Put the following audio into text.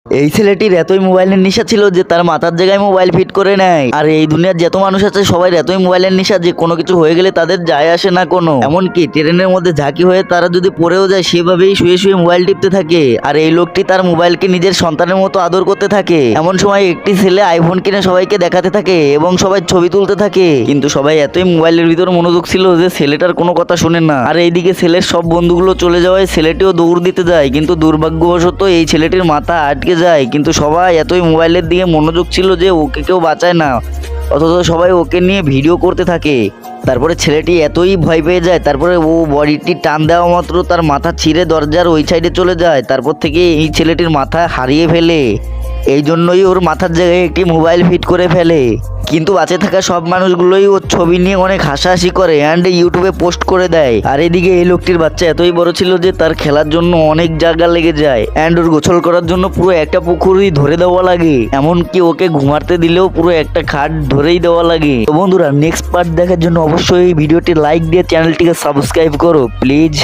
এই ছেলেটির এতই মোবাইলের নেশা ছিল যে তার মাথার জায়গায় মোবাইল ফিট করে নেয়। আর এই দুনিয়ার যত মানুষ আছে সবাই এতই মোবাইলের নেশা যে কোনো কিছু হয়ে গেলে তাদের যায় আসে না কোনো। এমনকি ট্রেনের মধ্যে ঝাঁকি হয়ে তারা যদি পড়েও যায় সেভাবেই শুয়ে শুয়ে মোবাইল টিপতে থাকে। আর এই লোকটি তার মোবাইলকে নিজের সন্তানের মতো আদর করতে থাকে। এমন সময় একটি ছেলে আইফোন কিনে সবাইকে দেখাতে থাকে এবং সবাই ছবি তুলতে থাকে, কিন্তু সবাই এতই মোবাইলের ভিতর মনোযোগ ছিল যে ছেলেটার কোনো কথা শোনে না। আর এইদিকে ছেলের সব বন্ধুগুলো চলে যাওয়ায় ছেলেটিও দৌড় দিতে যায়, কিন্তু দুর্ভাগ্যবশত এই ছেলেটির মাথা আটকে যায়। কিন্তু সবাই এতই মোবাইলের দিকে মনোযোগ ছিল যে ওকে কেউ বাঁচায় না, অথচ সবাই ওকে নিয়ে ভিডিও করতে থাকে। তারপরে ছেলেটি এতই ভয় পেয়ে যায়, তারপরে ও বডিটি টান দেওয়া মাত্র তার মাথা ছিঁড়ে দরজার ওই সাইডে চলে যায়। তারপর থেকে এই ছেলেটির মাথা হারিয়ে ফেলে, এই জন্যই ওর মাথার জায়গায় একটি মোবাইল ফিট করে ফেলে। কিন্তু বাঁচে থাকা সব মানুষগুলোই ওর ছবি নিয়ে অনেক হাসাহাসি করে অ্যান্ড ইউটিউবে পোস্ট করে দেয়। আর এদিকে এই লোকটির বাচ্চা এতই বড় ছিল যে তার খেলার জন্য অনেক জায়গা লেগে যায় অ্যান্ড ওর গোসল করার জন্য পুরো একটা পুকুরই ধরে দেওয়া লাগে, এমনকি ওকে ঘুমাতে দিলেও পুরো একটা খাট ধরেই দেওয়া লাগে। তো বন্ধুরা, নেক্সট পার্ট দেখার জন্য অবশ্যই এই ভিডিওটি লাইক দিয়ে চ্যানেলটিকে সাবস্ক্রাইব করো প্লিজ।